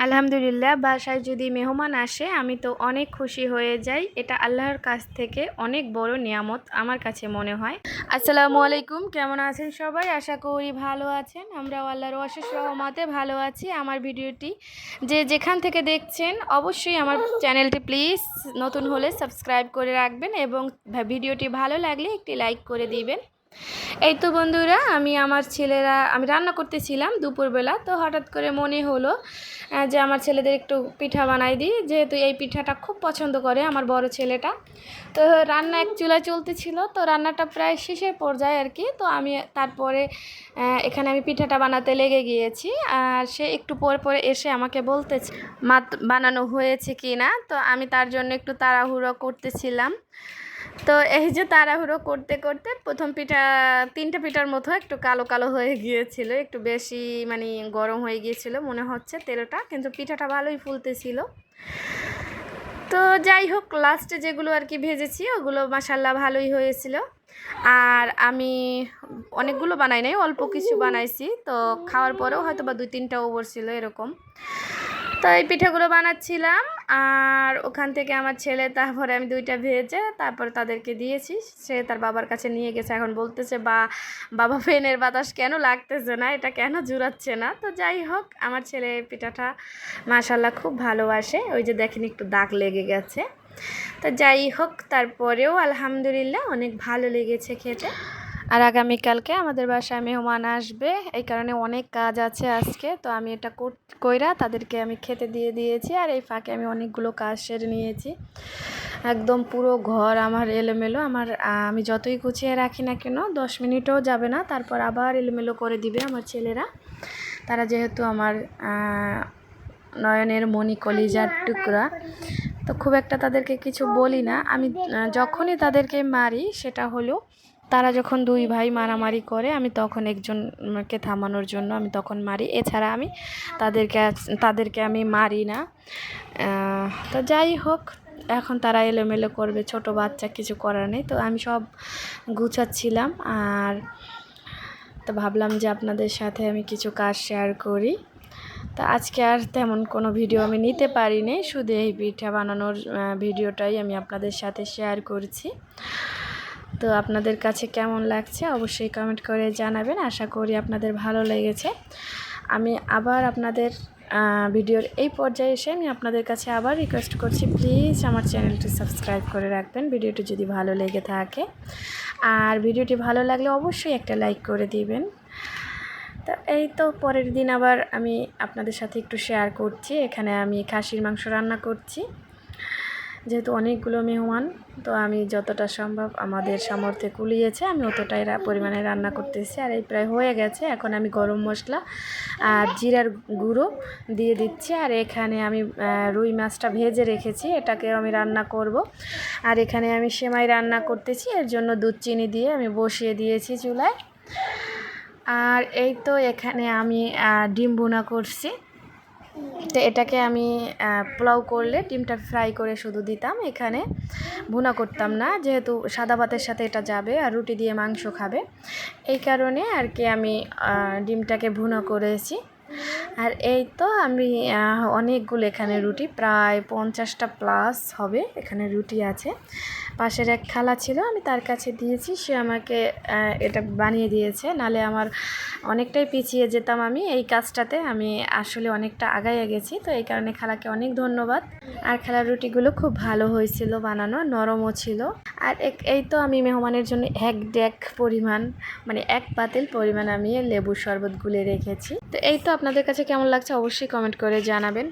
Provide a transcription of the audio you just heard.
আলহামদুলিল্লাহ, বাসায় যদি মেহমান আসে আমি তো অনেক খুশি হয়ে যাই। এটা আল্লাহর কাছ থেকে অনেক বড় নিয়ামত আমার কাছে মনে হয়। আসসালামু আলাইকুম, কেমন আছেন সবাই? আশা করি ভালো আছেন। আমরাও আল্লাহর অশেষ রহমতে ভালো আছি। আমার ভিডিওটি যে যেখান থেকে দেখছেন অবশ্যই আমার চ্যানেলটি প্লিজ নতুন হলে সাবস্ক্রাইব করে রাখবেন এবং ভিডিওটি ভালো লাগলে একটি লাইক করে দিবেন। এই তো বন্ধুরা, আমি রান্না করতেছিলাম দুপুরবেলা। তো হঠাৎ করে মনে হলো যে আমার ছেলেদের একটু পিঠা বানাই দিই, যেহেতু এই পিঠাটা খুব পছন্দ করে আমার বড় ছেলেটা। তো রান্না এক চুলায় চলতেছিল, তো রান্নাটা প্রায় শেষের পর্যায়ে আর কি। তো আমি তারপরে এখানে আমি পিঠাটা বানাতে লেগে গিয়েছি। আর সে একটু পরে পরে এসে আমাকে বলতেছে বানানো হয়েছে কি না। তো আমি তার জন্য একটু তাড়াহুড়ো করতেছিলাম। তো এই যে তাড়াহুড়ো করতে করতে প্রথম তিনটা পিঠার মতো একটু কালো কালো হয়ে গিয়েছিল, একটু বেশি গরম হয়ে গিয়েছিল মনে হচ্ছে তেলটা, কিন্তু পিঠাটা ভালোই ফুলতেছিল। তো যাই হোক, লাস্টে যেগুলো আর কি ভেজেছি ওগুলো মাশাল্লাহ ভালোই হয়েছিল। আর আমি অনেকগুলো বানাই নাই, অল্প কিছু বানাইছি। তো খাওয়ার পরেও হয়তো বা 2-3টা ওভার ছিল এরকম। তো এই পিঠাগুলো বানাচ্ছিলাম, আর ওখান থেকে আমার ছেলে তারপরে আমি 2টা ভেজে তারপরে তাদেরকে দিয়েছি। সে তার বাবার কাছে নিয়ে গেছে, এখন বলতেছে বাবা ফ্যানের বাতাস কেন লাগতেছে না, এটা কেন জুড়াচ্ছে না। তো যাই হোক, আমার ছেলে পিঠাটা মাশাল্লাহ খুব ভালোবাসে। ওই যে দেখেন একটু দাগ লেগে গেছে। তো যাই হোক, তারপরেও আলহামদুলিল্লাহ অনেক ভালো লেগেছে খেতে। আর আগামীকালকে আমাদের বাসায় মেহমান আসবে, এই কারণে অনেক কাজ আছে আজকে। তো আমি এটা কইরা তাদেরকে আমি খেতে দিয়ে দিয়েছি। আর এই ফাঁকে আমি অনেকগুলো কাজ সেরে নিয়েছি। একদম পুরো ঘর আমার এলোমেলো। আমি যতই গুছিয়ে রাখি না কেন 10 মিনিটও যাবে না, তারপর আবার এলোমেলো করে দিবে আমার ছেলেরা। তারা যেহেতু আমার নয়নের মণি, কলিজার টুকরা, তো খুব একটা তাদেরকে কিছু বলি না। আমি যখনই তাদেরকে মারি সেটা হলো তারা যখন 2 ভাই মারামারি করে, আমি তখন একজনকে থামানোর জন্য আমি তখন মারি। এছাড়া আমি তাদেরকে আমি মারি না। তো যাই হোক, এখন তারা এলোমেলো করবে, ছোট বাচ্চা, কিছু করার নেই। তো আমি সব গুছাচ্ছিলাম, আর তো ভাবলাম যে আপনাদের সাথে আমি কিছু কাজ শেয়ার করি। তো আজকে আর তেমন কোনো ভিডিও আমি নিতে পারিনি, শুধু এই পিঠা বানানোর ভিডিওটাই আমি আপনাদের সাথে শেয়ার করছি। তো আপনাদের কাছে কেমন লাগছে অবশ্যই কমেন্ট করে জানাবেন। আশা করি আপনাদের ভালো লেগেছে। আমি আবার আপনাদের ভিডিওর এই পর্যায়ে এসে আমি আপনাদের কাছে আবার রিকোয়েস্ট করছি, প্লিজ আমার চ্যানেলটি সাবস্ক্রাইব করে রাখবেন ভিডিওটি যদি ভালো লেগে থাকে। আর ভিডিওটি ভালো লাগলে অবশ্যই একটা লাইক করে দিবেন। তো এই তো পরের দিন আবার আমি আপনাদের সাথে একটু শেয়ার করছি। এখানে আমি খাসির মাংস রান্না করছি, যেহেতু অনেকগুলো মেহমান। তো আমি যতটা সম্ভব আমাদের সামর্থ্যে কুলিয়েছে আমি অতটাই পরিমাণে রান্না করতেছি। আর এই প্রায় হয়ে গেছে। এখন আমি গরম মশলা আর জিরার গুঁড়ো দিয়ে দিচ্ছি। আর এখানে আমি রুই মাছটা ভেজে রেখেছি, এটাকে আমি রান্না করব। আর এখানে আমি সেমাই রান্না করতেছি, এর জন্য দুধ চিনি দিয়ে আমি বসিয়ে দিয়েছি চুলায়। আর এই তো এখানে আমি ডিম ভুনা করছি। তো এটাকে আমি পোলাও করলে ডিমটা ফ্রাই করে শুধু দিতাম, এখানে ভুনা করতাম না, যেহেতু সাদা ভাতের সাথে এটা যাবে আর রুটি দিয়ে মাংস খাবে, এই কারণে আর কি আমি ডিমটাকে ভুনা করেছি। আর এই তো আমি অনেকগুলো এখানে রুটি, প্রায় 50টা প্লাস হবে এখানে রুটি আছে। পাশের এক খালা ছিল, আমি তার কাছে দিয়েছি, সে আমাকে এটা বানিয়ে দিয়েছে, নালে আমার অনেকটাই পিছিয়ে যেতাম। আমি এই কাজটাতে আমি আসলে অনেকটা আগাইয়া গেছি। তো এই কারণে খালাকে অনেক ধন্যবাদ। আর খালার রুটিগুলো খুব ভালো হয়েছিল বানানো, নরমও ছিল। আর এই তো আমি মেহমানের জন্য এক পাতিল পরিমাণ আমি লেবুর শরবত গুলে রেখেছি। তো এই তো আপনাদের কাছে কেমন লাগছে অবশ্যই কমেন্ট করে জানাবেন।